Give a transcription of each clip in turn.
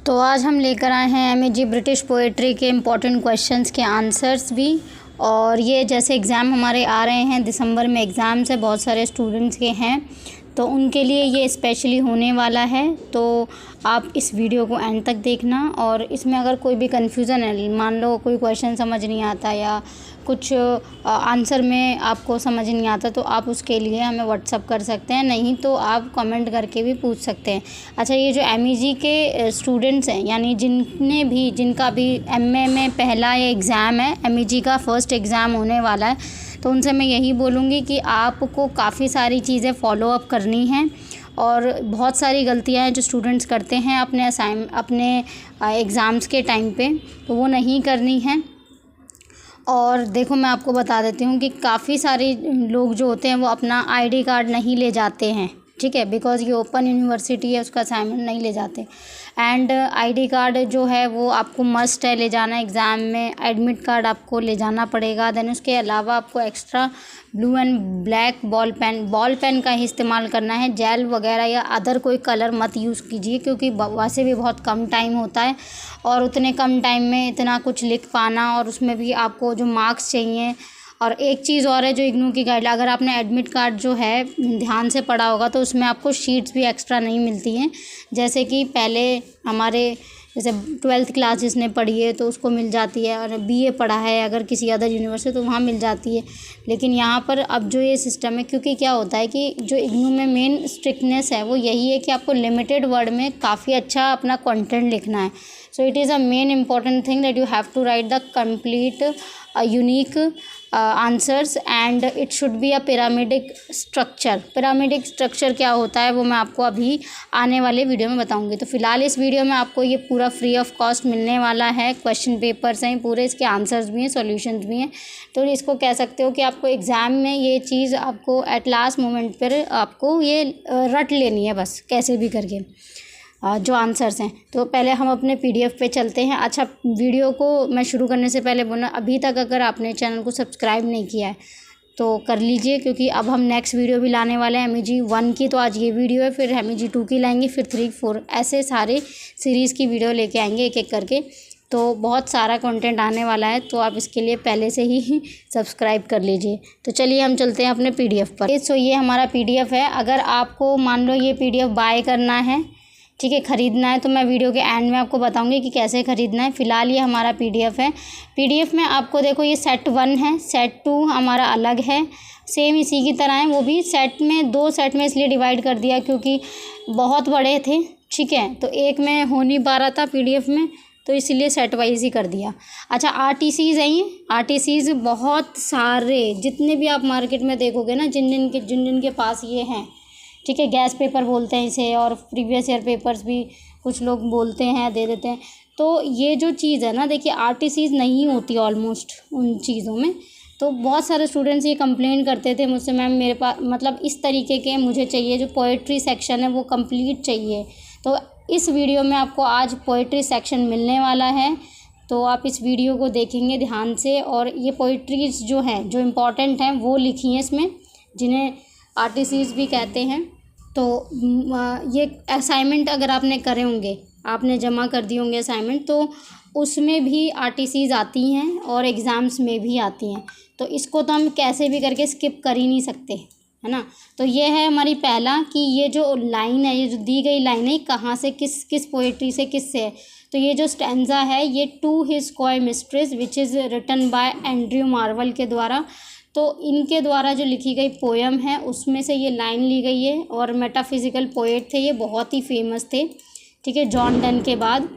तो आज हम लेकर आए हैं एमएजी ब्रिटिश पोएट्री के इम्पॉर्टेंट क्वेश्चंस के आंसर्स भी। और ये जैसे एग्ज़ाम हमारे आ रहे हैं, दिसंबर में एग्ज़ाम्स है, बहुत सारे स्टूडेंट्स के हैं, तो उनके लिए ये स्पेशली होने वाला है। तो आप इस वीडियो को एंड तक देखना। और इसमें अगर कोई भी कन्फ्यूज़न है, मान लो कोई क्वेश्चन समझ नहीं आता या कुछ आंसर में आपको समझ नहीं आता, तो आप उसके लिए हमें व्हाट्सअप कर सकते हैं, नहीं तो आप कमेंट करके भी पूछ सकते हैं। अच्छा, ये जो एमईजी के स्टूडेंट्स हैं, यानी जिनका भी एमए में पहला ये एग्ज़ाम है, एमईजी का फर्स्ट एग्ज़ाम होने वाला है, तो उनसे मैं यही बोलूँगी कि आपको काफ़ी सारी चीज़ें फॉलो अप करनी हैं। और बहुत सारी गलतियाँ हैं जो स्टूडेंट्स करते हैं अपने एग्ज़ाम्स के टाइम पे, तो वो नहीं करनी है। और देखो, मैं आपको बता देती हूँ कि काफ़ी सारे लोग जो होते हैं वो अपना आईडी कार्ड नहीं ले जाते हैं, ठीक है, बिकॉज़ ये ओपन यूनिवर्सिटी है, उसका असाइनमेंट नहीं ले जाते। एंड आईडी कार्ड जो है वो आपको मस्ट है ले जाना एग्ज़ाम में। एडमिट कार्ड आपको ले जाना पड़ेगा। देन उसके अलावा आपको extra blue and black ball pen का ही इस्तेमाल करना है। जेल वगैरह या अदर कोई कलर मत यूज़ कीजिए, क्योंकि वैसे भी बहुत कम टाइम होता है और उतने कम टाइम में इतना कुछ लिख पाना, और उसमें भी आपको जो मार्क्स चाहिए। और एक चीज़ और है जो इग्नू की गाइड, अगर आपने एडमिट कार्ड जो है ध्यान से पढ़ा होगा तो उसमें आपको शीट्स भी एक्स्ट्रा नहीं मिलती हैं। जैसे कि पहले हमारे जैसे 12th क्लास जिसने पढ़ी है तो उसको मिल जाती है, और बीए पढ़ा है अगर किसी अदर यूनिवर्सिटी तो वहाँ मिल जाती है। लेकिन यहाँ पर अब जो ये सिस्टम है, क्योंकि क्या होता है कि जो इग्नू में मेन स्ट्रिक्टनेस है वो यही है कि आपको लिमिटेड वर्ड में काफ़ी अच्छा अपना कंटेंट लिखना है। So it is a main important thing that you have to write the complete unique answers and it should be a pyramidic structure. Pyramidic structure क्या होता है वो मैं आपको अभी आने वाले वीडियो में बताऊंगी। तो फिलहाल इस वीडियो में आपको ये पूरा फ्री ऑफ कॉस्ट मिलने वाला है। क्वेश्चन पेपर्स हैं पूरे, इसके आंसर्स भी हैं, सॉल्यूशंस भी हैं। तो इसको कह सकते हो कि आपको एग्ज़ाम में ये चीज़ आपको एट लास्ट मोमेंट पर आपको ये रट लेनी है बस, कैसे भी करके जो आंसर्स हैं। तो पहले हम अपने पीडीएफ पे चलते हैं। अच्छा, वीडियो को मैं शुरू करने से पहले बोलना, अभी तक अगर आपने चैनल को सब्सक्राइब नहीं किया है तो कर लीजिए, क्योंकि अब हम नेक्स्ट वीडियो भी लाने वाले हैं एमईजी 1 की। तो आज ये वीडियो है, फिर एमईजी 2 की लाएंगे, फिर 3, 4 ऐसे सारे सीरीज़ की वीडियो लेके आएंगे एक एक करके। तो बहुत सारा कंटेंट आने वाला है, तो आप इसके लिए पहले से ही सब्सक्राइब कर लीजिए। तो चलिए हम चलते हैं अपने पीडीएफ पर। सो ये हमारा पीडीएफ है। अगर आपको मान लो ये पीडीएफ बाय करना है, ठीक है, ख़रीदना है, तो मैं वीडियो के एंड में आपको बताऊंगी कि कैसे ख़रीदना है। फ़िलहाल ये हमारा पीडीएफ है। पीडीएफ में आपको देखो ये सेट 1 है, सेट 2 हमारा अलग है, सेम इसी की तरह है। वो भी सेट में 2 सेट में इसलिए डिवाइड कर दिया क्योंकि बहुत बड़े थे, ठीक है, तो एक में हो नहीं पा रहा था पीडीएफ में, तो इसलिए सेट वाइज ही कर दिया। अच्छा, आरटीसीज़ हैं, ये आरटीसीज़ बहुत सारे, जितने भी आप मार्केट में देखोगे ना, जिन जिन के पास ये हैं, ठीक है, गैस पेपर बोलते हैं इसे, और प्रीवियस ईयर पेपर्स भी कुछ लोग बोलते हैं, दे देते हैं। तो ये जो चीज़ है ना, देखिए आरटीसीज़ नहीं होती ऑलमोस्ट उन चीज़ों में। तो बहुत सारे स्टूडेंट्स ये कंप्लेन करते थे मुझसे, मैम मेरे पास मतलब इस तरीके के मुझे चाहिए, जो पोएट्री सेक्शन है वो कंप्लीट चाहिए। तो इस वीडियो में आपको आज पोएट्री सेक्शन मिलने वाला है, तो आप इस वीडियो को देखेंगे ध्यान से। और ये पोएट्रीज जो हैं, जो इम्पॉर्टेंट हैं, वो लिखी हैं इसमें, जिन्हें आरटीसीज़ भी कहते हैं। तो ये असाइनमेंट अगर आपने करे होंगे, आपने जमा कर दिए होंगे असाइनमेंट, तो उसमें भी आरटीसीज़ आती हैं और एग्ज़ाम्स में भी आती हैं। तो इसको तो हम कैसे भी करके स्किप कर ही नहीं सकते, है ना। तो ये है हमारी पहला कि ये जो लाइन है, ये जो दी गई लाइन है, कहाँ से किस पोएट्री से किससे है। तो ये जो स्टैंजा है ये to his coy mistress which is written by Andrew Marvell के द्वारा। तो इनके द्वारा जो लिखी गई पोयम है उसमें से ये लाइन ली गई है। और मेटाफिज़िकल पोएट थे ये, बहुत ही फेमस थे, ठीक है, जॉन डन के बाद।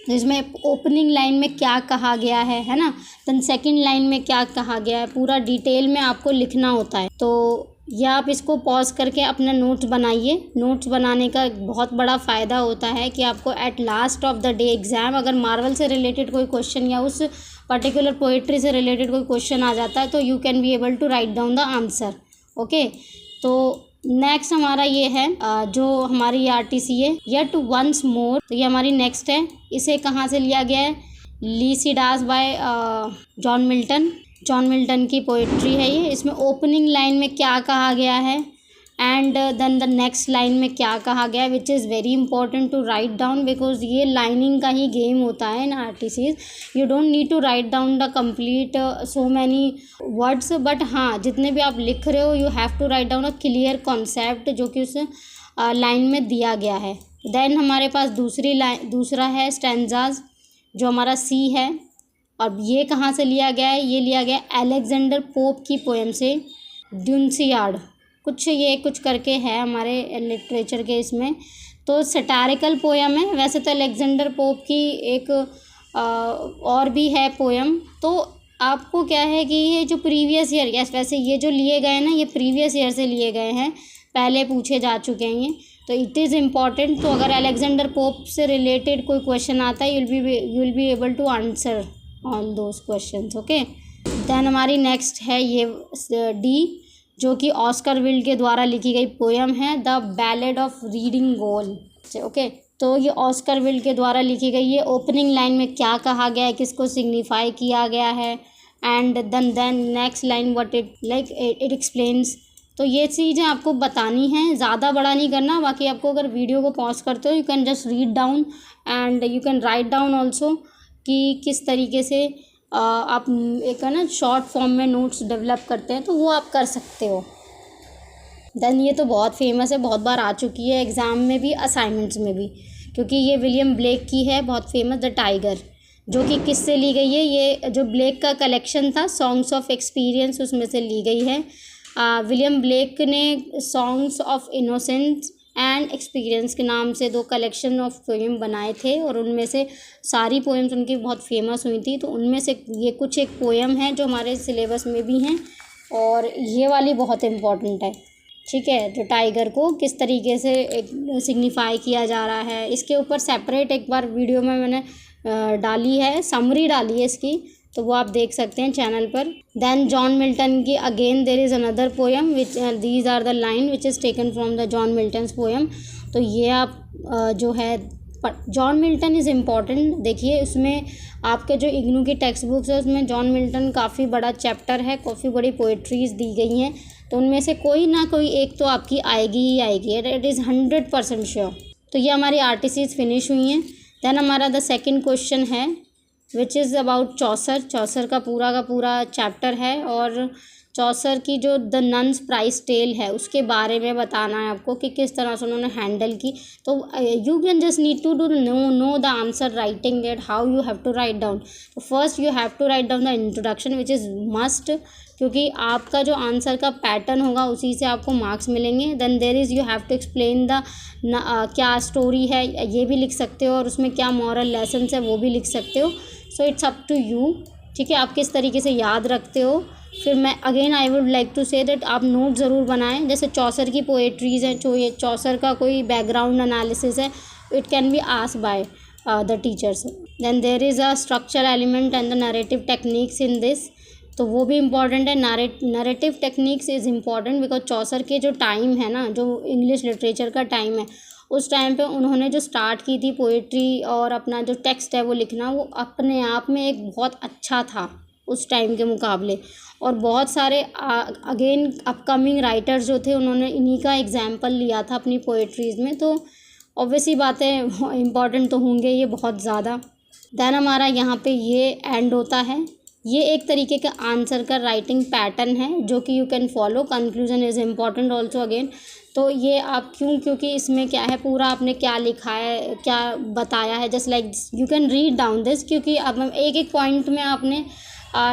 इसमें ओपनिंग लाइन में क्या कहा गया है ना, देन सेकंड लाइन में क्या कहा गया है, पूरा डिटेल में आपको लिखना होता है। तो या आप इसको पॉज करके अपना नोट्स बनाइए। नोट्स बनाने का एक बहुत बड़ा फ़ायदा होता है कि आपको at last of the day exam, अगर मार्वल से रिलेटेड कोई क्वेश्चन या उस पर्टिकुलर पोएट्री से रिलेटेड कोई क्वेश्चन आ जाता है, तो you can be able to write down the answer. Okay, तो नेक्स्ट हमारा ये है जो हमारी आरटीसी है, येट वंस मोर। तो ये हमारी नेक्स्ट है। इसे कहाँ से लिया गया है? लीसिडास बाय जॉन मिल्टन की पोइट्री है ये। इसमें ओपनिंग लाइन में क्या कहा गया है? And then the next line में क्या कहा गया है, which is very important to write down, because ये लाइनिंग का ही गेम होता है in RTCs. You don't need to write down the complete so many words, but हाँ जितने भी आप लिख रहे हो you have to write down a clear concept जो कि उस लाइन में दिया गया है. देन हमारे पास दूसरा है स्टैंजाज जो हमारा सी है. और ये कहाँ से लिया गया है, ये लिया गया अलेक्जेंडर पोप की पोएम से, ड्यून्सियाड कुछ करके है हमारे लिटरेचर के इसमें. तो सटारिकल पोएम है. वैसे तो अलेक्जेंडर पोप की एक और भी है पोएम. तो आपको क्या है कि ये जो प्रीवियस ईयर, यस वैसे ये जो लिए गए ना ये प्रीवियस ईयर से लिए गए हैं, पहले पूछे जा चुके हैं ये, तो इट इज़ इम्पॉर्टेंट. तो अगर अलेक्जेंडर पोप से रिलेटेड कोई क्वेश्चन आता है you will be able to answer all those questions. Okay, then हमारी नेक्स्ट है ये डी जो कि ऑस्कर विल्ड के द्वारा लिखी गई पोएम है, the ballad of reading goal. Okay, तो ये ऑस्कर विल्ड के द्वारा लिखी गई है. ओपनिंग लाइन में क्या कहा गया है, किसको सिग्निफाई किया गया है, and then next line what it like it explains. तो ये चीज़ें आपको बतानी हैं, ज़्यादा बड़ा नहीं करना. बाकी आपको अगर वीडियो को पॉज करते हो you can just read down and you can write down also कि किस तरीके से आप एक है ना शॉर्ट फॉर्म में नोट्स डेवलप करते हैं, तो वो आप कर सकते हो. देन ये तो बहुत फेमस है, बहुत बार आ चुकी है एग्ज़ाम में भी, असाइनमेंट्स में भी, क्योंकि ये विलियम ब्लेक की है, बहुत फेमस, द टाइगर, जो कि किससे ली गई है, ये जो ब्लेक का कलेक्शन था सॉन्ग्स ऑफ एक्सपीरियंस उसमें से ली गई है. विलियम ब्लेक ने songs of innocence and experience के नाम से 2 कलेक्शन ऑफ पोएम बनाए थे, और उनमें से सारी पोएम्स उनकी बहुत फेमस हुई थी. तो उनमें से ये कुछ एक पोएम है जो हमारे सिलेबस में भी हैं, और ये वाली बहुत इम्पॉर्टेंट है. ठीक है, जो टाइगर को किस तरीके से सिग्निफाई किया जा रहा है, इसके ऊपर सेपरेट एक बार वीडियो में मैंने डाली है, समरी डाली है इसकी, तो वो आप देख सकते हैं चैनल पर. देन जॉन मिल्टन की again there is another poem which these are the line which is taken from the John Milton's poem. तो ये आप जो है जॉन मिल्टन इज़ इम्पॉर्टेंट. देखिए उसमें आपके जो इग्नू की टेक्स्ट बुक्स है उसमें जॉन मिल्टन काफ़ी बड़ा चैप्टर है, काफ़ी बड़ी पोइट्रीज़ दी गई हैं, तो उनमें से कोई ना कोई एक तो आपकी आएगी ही आएगी, इट इज़ 100% श्योर. तो ये हमारी आरटीसीज फिनिश हुई हैं. देन हमारा द सेकेंड क्वेश्चन है विच इज़ अबाउट चौसर. चौसर का पूरा चैप्टर है, और चौसर की जो द नन्स प्राइस टेल है उसके बारे में बताना है आपको कि किस तरह से उन्होंने हैंडल की. तो you can just need to do know the answer writing that how you have to write down. तो first you have to write down the introduction which is must, क्योंकि आपका जो आंसर का पैटर्न होगा उसी से आपको मार्क्स मिलेंगे. Then there is you have to explain the क्या स्टोरी है ये भी लिख सकते हो, और उसमें क्या मॉरल लेसन्स है वो भी लिख सकते हो. So it's up to you. ठीक है, आप किस तरीके से याद रखते हो. फिर मैं again I would like to say that आप नोट ज़रूर बनाएं. जैसे चौसर की पोएट्रीज़ हैं, जो ये चौसर का कोई बैकग्राउंड एनालिसिस है, it can be asked by the teachers. Then there is a structure element and the narrative techniques in this, तो वो भी इम्पॉर्टेंट है. Narrative techniques is important because Chaucer के जो टाइम है ना, जो इंग्लिश लिटरेचर का टाइम है, उस टाइम पे उन्होंने जो स्टार्ट की थी पोएट्री और अपना जो टेक्स्ट है वो लिखना, वो अपने आप में एक बहुत अच्छा था उस टाइम के मुकाबले. और बहुत सारे अगेन अपकमिंग राइटर्स जो थे उन्होंने इन्हीं का एग्जाम्पल लिया था अपनी पोएट्रीज़ में. तो ऑब्वियसली बातें इम्पॉर्टेंट तो होंगे ये बहुत ज़्यादा. देन हमारा यहाँ पे ये एंड होता है. ये एक तरीके का आंसर का राइटिंग पैटर्न है जो कि you can follow. Conclusion is important also again. तो ये आप क्योंकि इसमें क्या है, पूरा आपने क्या लिखा है, क्या बताया है, just like you can read down this, क्योंकि अब एक एक पॉइंट में आपने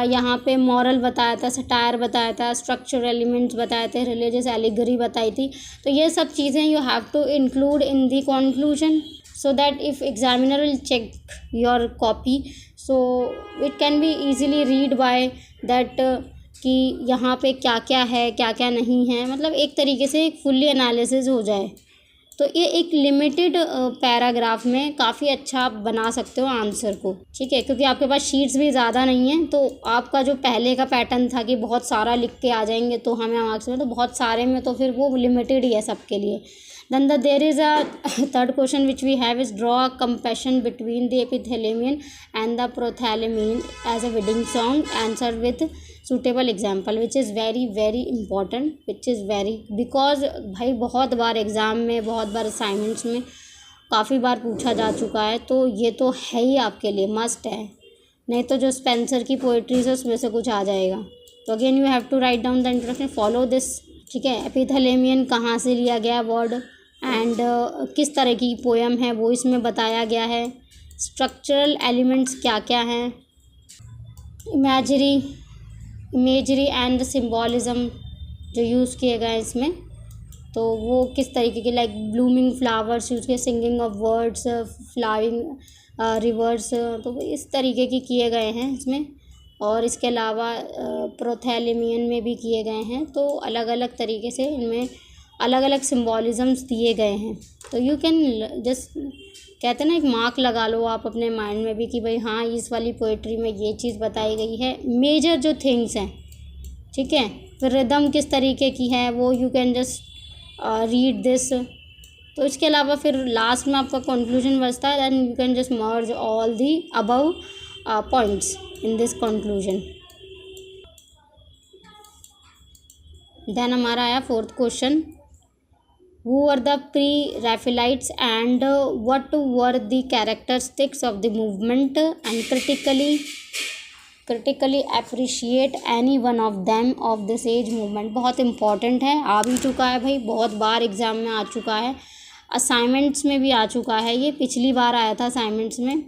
यहाँ पे मॉरल बताया था, सटायर बताया था, स्ट्रक्चर एलिमेंट्स बताए थे, रिलीजियस एलिगरी बताई थी. तो ये सब चीज़ें you have to include in the conclusion so that if examiner will check your copy so it can be easily read by that कि यहाँ पे क्या क्या है, क्या क्या नहीं है, मतलब एक तरीके से एक फुल्ली एनालिसिस हो जाए. तो ये एक लिमिटेड पैराग्राफ में काफ़ी अच्छा आप बना सकते हो आंसर को. ठीक है, क्योंकि आपके पास शीट्स भी ज़्यादा नहीं हैं. तो आपका जो पहले का पैटर्न था कि बहुत सारा लिख के आ जाएंगे तो हमें मार्क्स में, तो बहुत सारे में तो फिर वो लिमिटेड ही है सबके लिए. Then there is a third question which we have is draw a comparison between the epithalamion and the prothalamion as a wedding song. Answer with suitable example, which is very very important, which is very because भाई बहुत बार exam में, बहुत बार assignments में काफ़ी बार पूछा जा चुका है, तो ये तो है ही आपके लिए मस्ट है, नहीं तो जो स्पेंसर की पोइट्रीज है उसमें से कुछ आ जाएगा. तो again you have to write down the introduction, follow this. ठीक है, एपिथेलेमियन कहाँ से लिया गया वर्ड एंड किस तरह की पोएम है वो इसमें बताया गया है. स्ट्रक्चरल एलिमेंट्स क्या क्या हैं, इमेजरी एंड सिम्बॉलिज्म जो यूज़ किए गए हैं इसमें, तो वो किस तरीके के, लाइक ब्लूमिंग फ्लावर्स यूज़ किए, singing of words, flying reverse, तो इस तरीके के किए गए हैं इसमें. और इसके अलावा प्रोथैलेमियन में भी किए गए हैं. तो अलग अलग तरीके से इनमें अलग अलग सिम्बॉलिज़म्स दिए गए हैं. तो यू कैन जस्ट कहते हैं ना, एक मार्क लगा लो आप अपने माइंड में भी कि भाई हाँ इस वाली पोइट्री में ये चीज़ बताई गई है, मेजर जो थिंग्स हैं. ठीक है, फिर रिदम किस तरीके की है वो you can just read this. तो इसके अलावा फिर लास्ट में आपका कंक्लूजन बचता है, then you can just merge all the above points in this conclusion. Then हमारा आया fourth question, who were the pre Raphaelites and what were the characteristics of the movement and critically appreciate any one of them of this age movement. बहुत important है, आ भी चुका है भाई, बहुत बार एग्ज़ाम में आ चुका है, असाइनमेंट्स में भी आ चुका है. ये पिछली बार आया था असाइनमेंट्स में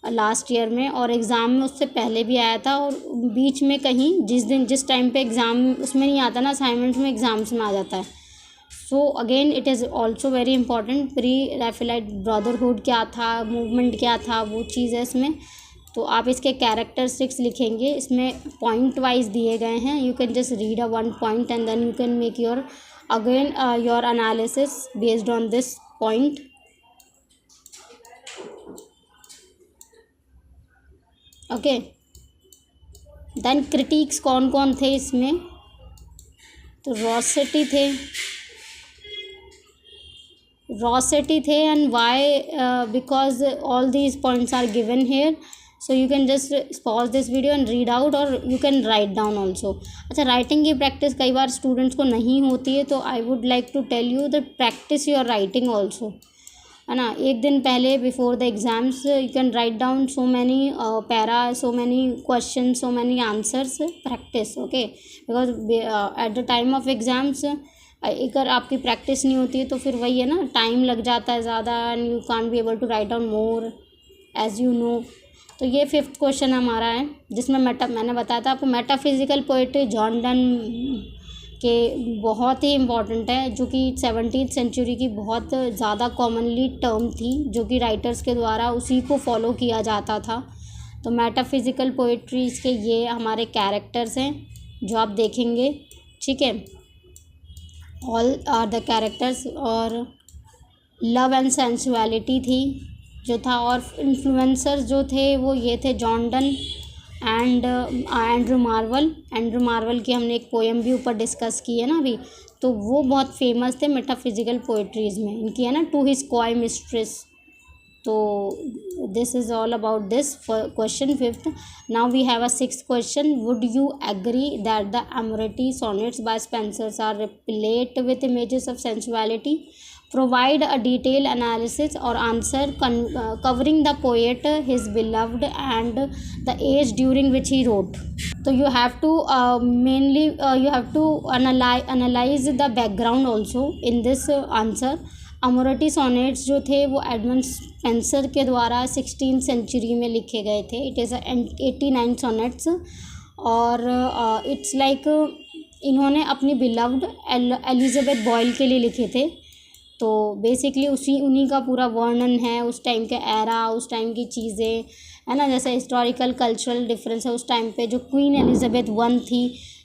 लास्ट ईयर में, और एग्ज़ाम में उससे पहले भी आया था, और बीच में कहीं जिस टाइम पे एग्ज़ाम उसमें नहीं आता ना, असाइनमेंट्स में एग्ज़ाम्स में आ जाता है. So again it is also very important. Pre Raphaelite brotherhood क्या था, मूवमेंट क्या था, वो चीज़ है इसमें. तो आप इसके कैरेक्टरिस्टिक्स लिखेंगे, इसमें पॉइंट वाइज दिए गए हैं. You can just read a one point and then you can make your again your analysis based on this point. Okay, then critics कौन कौन थे इसमें, तो रॉसेटी थे and why, because all these points are given here. So you can just pause this video and read out, और you can write down also. अच्छा, writing की practice कई बार स्टूडेंट्स को नहीं होती है, तो I would like to tell you that practice your writing also, है ना. एक दिन पहले before the exams you can write down so many para, so many question, so many answers, practice. Okay, because at the time of exams अगर आपकी practice नहीं होती है तो फिर वही है ना, टाइम लग जाता है ज़्यादा and you can't be able to write down more as you know. तो ये फिफ्थ क्वेश्चन हमारा है, जिसमें मैंने बताया था आपको मेटाफिजिकल पोएट्री जॉन डन के बहुत ही इम्पॉर्टेंट है, जो कि 17th सेंचुरी की बहुत ज़्यादा कॉमनली टर्म थी, जो कि राइटर्स के द्वारा उसी को फॉलो किया जाता था. तो मेटाफिजिकल पोएट्रीज़ के ये हमारे कैरेक्टर्स हैं जो आप देखेंगे. ठीक है, ऑल आर द कैरेक्टर्स. और लव एंड सेंसुअलिटी थी जो था, और इन्फ्लुएंसर्स जो थे वो ये थे John Donne and Andrew Marvel की हमने एक पोएम भी ऊपर डिस्कस की है ना अभी, तो वो बहुत फेमस थे मेटाफिजिकल पोएट्रीज़ में. इनकी है ना टू हिज कॉय मिस्ट्रेस. तो this is all about this question fifth. Now we have a sixth question, would you agree that the Amoretti sonnets by Spenser's are replete with images of sensuality? Provide a detailed analysis or answer covering the poet, his beloved, and the age during which he wrote. So you have to mainly you have to analyze the background also in this answer. Amoretti sonnets जो थे वो Edmund Spenser के द्वारा 16th century में लिखे गए थे. It is 89 sonnets, और इट्स लाइक इन्होंने अपनी बिलव्ड एलिजाबेथ बॉयल के लिए लिखे थे. तो बेसिकली उन्हीं का पूरा वर्णन है, उस टाइम के एरा, उस टाइम की चीज़ें, है ना. जैसे हिस्टोरिकल कल्चरल डिफरेंस है, उस टाइम पे जो क्वीन एलिजाबेथ वन थी,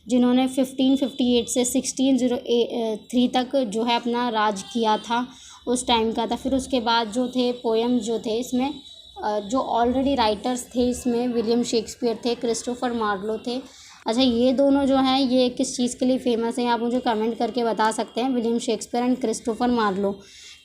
जिन्होंने 1558 से 1603 तक जो है अपना राज किया था, उस टाइम का था. फिर उसके बाद जो थे पोएम्स जो थे इसमें, जो ऑलरेडी राइटर्स थे इसमें, विलियम शेक्सपियर थे, क्रिस्टोफर मार्लो थे, अच्छा, ये दोनों जो हैं ये किस चीज़ के लिए फ़ेमस हैं, आप मुझे कमेंट करके बता सकते हैं। William Shakespeare and Christopher Marlowe,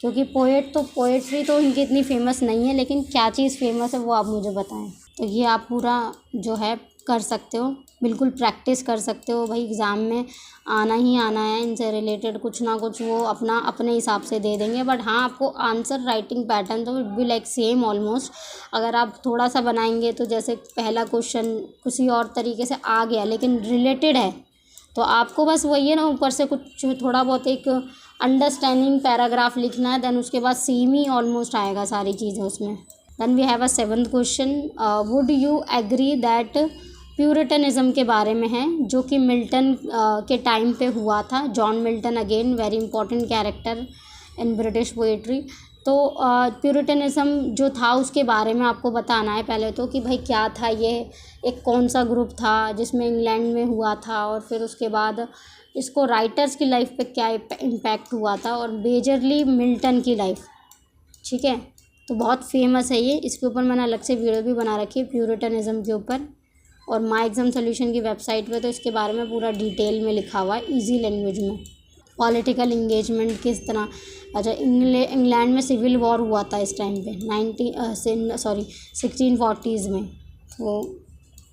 क्योंकि पोएट्री तो इनकी इतनी फ़ेमस नहीं है, लेकिन क्या चीज़ फ़ेमस है वो आप मुझे बताएं। तो ये आप पूरा जो है कर सकते हो, बिल्कुल प्रैक्टिस कर सकते हो भाई। एग्ज़ाम में आना ही आना है, इनसे रिलेटेड कुछ ना कुछ वो अपने हिसाब से दे देंगे। बट हाँ, आपको आंसर राइटिंग पैटर्न तो बी लाइक सेम ऑलमोस्ट। अगर आप थोड़ा सा बनाएंगे तो जैसे पहला क्वेश्चन किसी और तरीके से आ गया लेकिन रिलेटेड है, तो आपको बस वही है ना, ऊपर से कुछ थोड़ा बहुत एक अंडरस्टैंडिंग पैराग्राफ लिखना है, देन उसके बाद सेम ही ऑलमोस्ट आएगा सारी चीज़ें उसमें। Then we have a 7th question, would you agree that Puritanism के बारे में है, जो कि मिल्टन के टाइम पे हुआ था। John Milton again very important character in British poetry. तो प्यूरिटनिज्म जो था उसके बारे में आपको बताना है पहले तो, कि भाई क्या था ये, एक कौन सा ग्रुप था जिसमें इंग्लैंड में हुआ था, और फिर उसके बाद इसको राइटर्स की लाइफ पे क्या इम्पैक्ट हुआ था, और मेजरली मिल्टन की लाइफ। ठीक है, तो बहुत फेमस है ये, इसके ऊपर मैंने अलग से वीडियो भी बना रखी है प्यूरिटनिज्म के ऊपर, और माई एग्ज़ाम सोल्यूशन की वेबसाइट पे तो इसके बारे में पूरा डिटेल में लिखा हुआ है ईजी लैंग्वेज में। पॉलिटिकल इंगेजमेंट किस तरह, अच्छा इंग्लैंड में सिविल वॉर हुआ था इस टाइम पे 1640s में, वो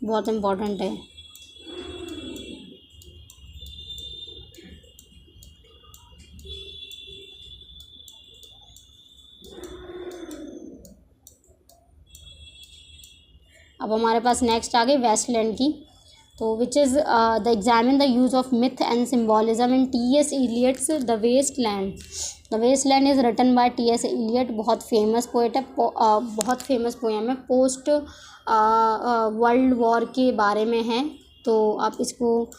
बहुत इम्पोर्टेंट है। अब हमारे पास नेक्स्ट आ गई वेस्टलैंड की, तो which is the examine the use of myth and symbolism in T.S. Eliot's the Waste Land is written by T.S. Eliot। बहुत फेमस पोएट है, बहुत फेमस पोएम है, पोस्ट वर्ल्ड वॉर के बारे में है। तो आप इसको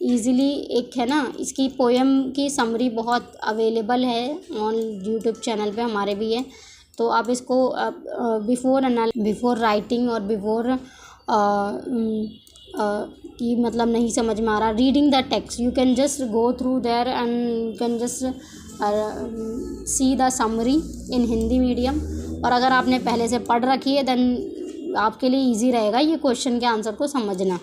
ईज़िली, एक है ना, इसकी पोएम की समरी बहुत अवेलेबल है ऑन यूट्यूब चैनल पे, हमारे भी है। तो आप इसको बिफोर राइटिंग और बिफोर कि मतलब नहीं समझ में आ रहा, reading the text you can just go through their and you can just see the summary in Hindi medium. और अगर आपने पहले से पढ़ रखी है देन आपके लिए इजी रहेगा ये क्वेश्चन के आंसर को समझना।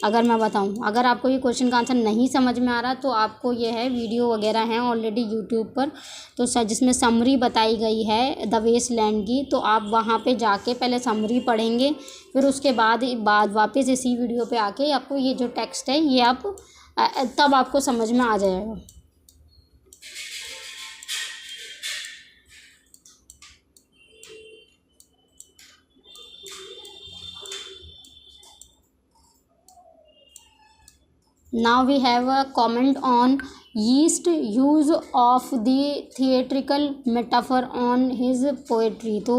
अगर मैं बताऊं, अगर आपको ये क्वेश्चन का आंसर नहीं समझ में आ रहा तो आपको ये है, वीडियो वगैरह हैं ऑलरेडी यूट्यूब पर, तो जिसमें समरी बताई गई है द वेस्ट लैंड की, तो आप वहाँ पे जाके पहले समरी पढ़ेंगे, फिर उसके बाद वापस इसी वीडियो पे आके आपको ये जो टेक्स्ट है ये आप तब आपको समझ में आ जाएगा। Now we have a comment on Yeats' use of the theatrical metaphor on his poetry। तो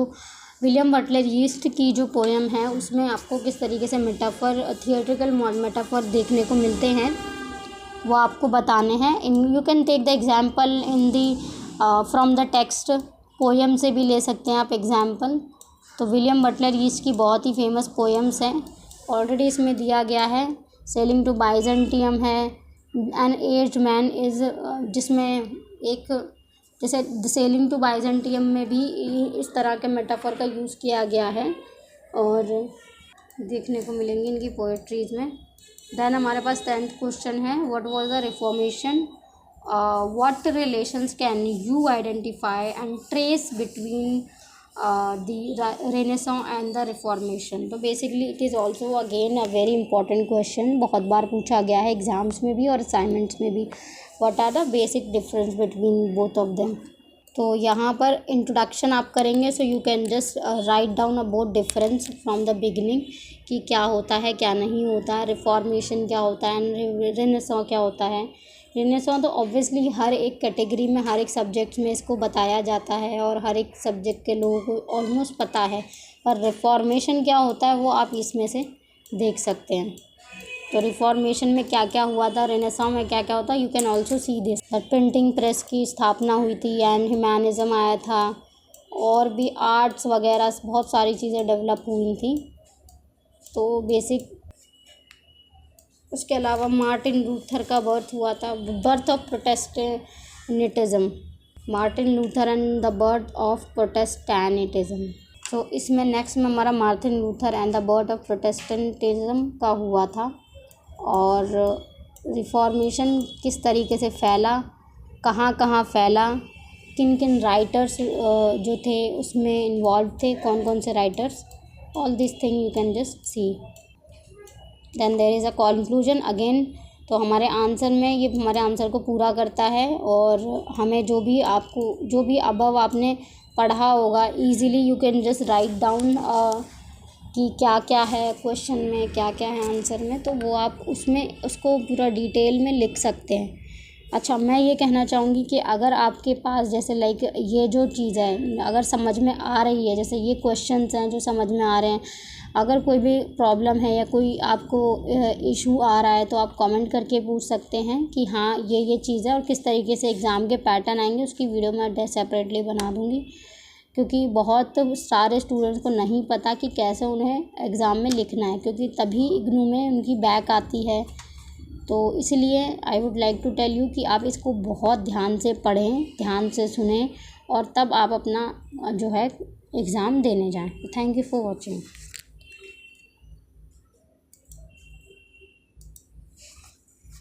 विलियम बटलर यीस्ट की जो पोएम है उसमें आपको किस तरीके से थिएट्रिकल मेटाफर देखने को मिलते हैं वो आपको बताने हैं। You can take the example in the from the text, poem से भी ले सकते हैं आप एग्जाम्पल। तो विलियम बटलर यीस्ट की बहुत ही फेमस पोएम्स हैं, ऑलरेडी इसमें दिया गया है। सेलिंग टू बाइजेंटियम है, एन एज्ड मैन इज़, जिसमें एक जैसे सेलिंग टू बाइजेंटियम में भी इस तरह के मेटाफर का यूज़ किया गया है और देखने को मिलेंगे इनकी पोएट्रीज़ में। देन हमारे पास 10th क्वेश्चन है, what was the Reformation, what relations can you identify and trace between the Renaissance and the Reformation. तो basically it is also again a very important question, बहुत बार पूछा गया है एग्ज़ाम्स में भी और असाइनमेंट्स में भी। What are the basic difference between both of them. तो यहाँ पर इंट्रोडक्शन आप करेंगे, so you can just write down about difference from the beginning, कि क्या होता है क्या नहीं होता है, रिफॉर्मेशन क्या होता है एंड रेनेसां क्या होता है। रेनेसां तो ऑब्वियसली हर एक कैटेगरी में, हर एक सब्जेक्ट में इसको बताया जाता है और हर एक सब्जेक्ट के लोगों को ऑलमोस्ट पता है, पर रिफॉर्मेशन क्या होता है वो आप इसमें से देख सकते हैं। तो रिफॉर्मेशन में क्या क्या हुआ था, रेनेसां में क्या क्या होता है, you can also see this. Printing press की स्थापना हुई थी एंड ह्यूमैनिज़्म आया था, और भी आर्ट्स वगैरह बहुत सारी चीज़ें डेवलप हुई थी। तो बेसिक, उसके अलावा मार्टिन लूथर का बर्थ हुआ था, birth of Protestantism, Martin Luther and the birth of Protestantism. तो इसमें नेक्स्ट में हमारा Martin Luther and the birth of Protestantism का हुआ था। और रिफॉर्मेशन किस तरीके से फैला, कहाँ कहाँ फैला, किन किन राइटर्स जो थे उसमें इन्वॉल्व थे, कौन कौन से writers, all this thing you can just see. Then there is a conclusion again. तो हमारे आंसर में ये हमारे आंसर को पूरा करता है और हमें जो भी अबव आपने पढ़ा होगा easily you can just write down कि क्या क्या है क्वेश्चन में, क्या क्या है आंसर में, तो वो आप उसमें उसको पूरा डिटेल में लिख सकते हैं। अच्छा, मैं ये कहना चाहूँगी कि अगर आपके पास जैसे लाइक ये जो चीज़ है अगर समझ में आ रही है, जैसे ये क्वेश्चंस हैं जो समझ में आ रहे हैं, अगर कोई भी प्रॉब्लम है या कोई आपको इशू आ रहा है तो आप कमेंट करके पूछ सकते हैं कि हाँ ये चीज़ है और किस तरीके से एग्ज़ाम के पैटर्न आएंगे, उसकी वीडियो मैं सेपरेटली बना दूँगी। क्योंकि बहुत सारे स्टूडेंट्स को नहीं पता कि कैसे उन्हें एग्ज़ाम में लिखना है, क्योंकि तभी इग्नू में उनकी बैक आती है। तो इसलिए I would like to tell you कि आप इसको बहुत ध्यान से पढ़ें, ध्यान से सुनें और तब आप अपना जो है एग्ज़ाम देने जाएं। Thank you for watching.